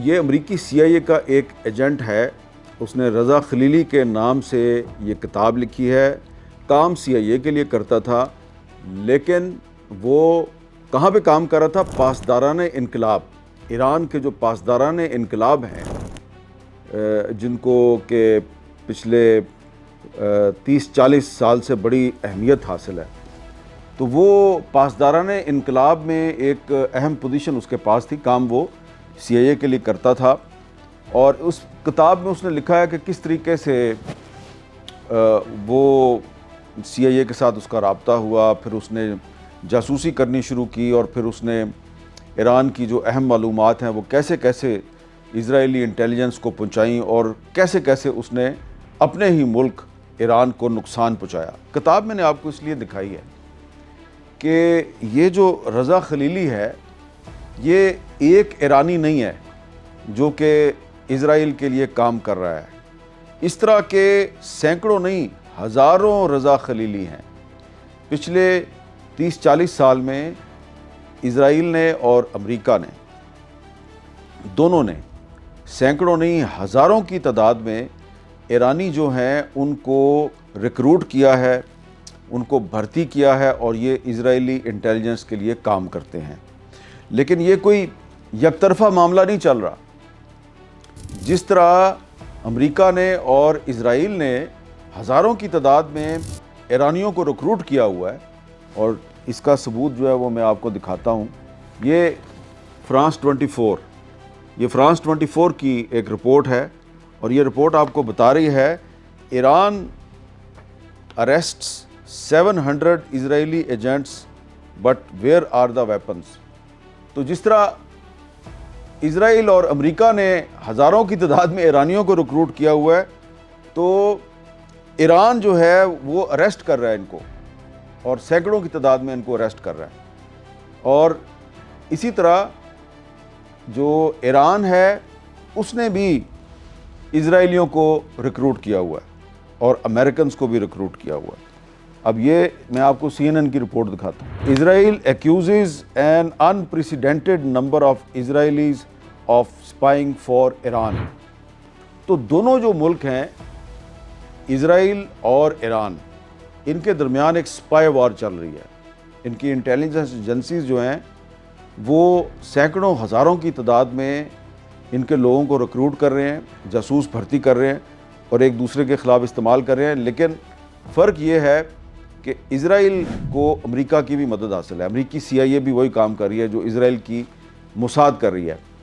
یہ امریکی CIA کا ایک ایجنٹ ہے، اس نے رضا خلیلی کے نام سے یہ کتاب لکھی ہے۔ کام CIA کے لیے کرتا تھا، لیکن وہ کہاں پہ کام کر رہا تھا؟ پاسداران انقلاب، ایران کے جو پاسداران انقلاب ہیں جن کو کہ پچھلے 30-40 سال سے بڑی اہمیت حاصل ہے، تو وہ پاسداران انقلاب میں ایک اہم پوزیشن اس کے پاس تھی۔ کام وہ CIA کے لیے کرتا تھا، اور اس کتاب میں اس نے لکھا ہے کہ کس طریقے سے وہ CIA کے ساتھ اس کا رابطہ ہوا، پھر اس نے جاسوسی کرنی شروع کی، اور پھر اس نے ایران کی جو اہم معلومات ہیں وہ کیسے کیسے اسرائیلی انٹیلیجنس کو پہنچائیں، اور کیسے کیسے اس نے اپنے ہی ملک ایران کو نقصان پہنچایا۔ کتاب میں نے آپ کو اس لیے دکھائی ہے کہ یہ جو رضا خلیلی ہے، یہ ایک ایرانی نہیں ہے جو کہ اسرائیل کے لیے کام کر رہا ہے۔ اس طرح کے سینکڑوں نہیں، ہزاروں رضا خلیلی ہیں۔ پچھلے 30-40 سال میں اسرائیل نے اور امریکہ نے، دونوں نے سینکڑوں نہیں ہزاروں کی تعداد میں ایرانی جو ہیں ان کو ریکروٹ کیا ہے، ان کو بھرتی کیا ہے، اور یہ اسرائیلی انٹیلیجنس کے لیے کام کرتے ہیں۔ لیکن یہ کوئی یک طرفہ معاملہ نہیں چل رہا۔ جس طرح امریکہ نے اور اسرائیل نے ہزاروں کی تعداد میں ایرانیوں کو ریکروٹ کیا ہوا ہے، اور اس کا ثبوت جو ہے وہ میں آپ کو دکھاتا ہوں۔ یہ فرانس 24 کی ایک رپورٹ ہے، اور یہ رپورٹ آپ کو بتا رہی ہے Iran arrests 700 Israeli agents but where are the weapons. تو جس طرح اسرائیل اور امریکہ نے ہزاروں کی تعداد میں ایرانیوں کو ریکروٹ کیا ہوا ہے، تو ایران جو ہے وہ اریسٹ کر رہا ہے ان کو، اور سینکڑوں کی تعداد میں ان کو اریسٹ کر رہا ہے۔ اور اسی طرح جو ایران ہے اس نے بھی اسرائیلیوں کو ریکروٹ کیا ہوا ہے، اور امریکنز کو بھی ریکروٹ کیا ہوا ہے۔ اب یہ میں آپ کو CNN کی رپورٹ دکھاتا ہوں۔ Israel accuses an unprecedented number of Israelis of spying for Iran. تو دونوں جو ملک ہیں، اسرائیل اور ایران، ان کے درمیان ایک اسپائی وار چل رہی ہے۔ ان کی انٹیلیجنس ایجنسیز جو ہیں وہ سینکڑوں ہزاروں کی تعداد میں ان کے لوگوں کو ریکروٹ کر رہے ہیں، جاسوس بھرتی کر رہے ہیں، اور ایک دوسرے کے خلاف استعمال کر رہے ہیں۔ لیکن فرق یہ ہے کہ اسرائیل کو امریکہ کی بھی مدد حاصل ہے۔ امریکی CIA بھی وہی کام کر رہی ہے جو اسرائیل کی موساد کر رہی ہے۔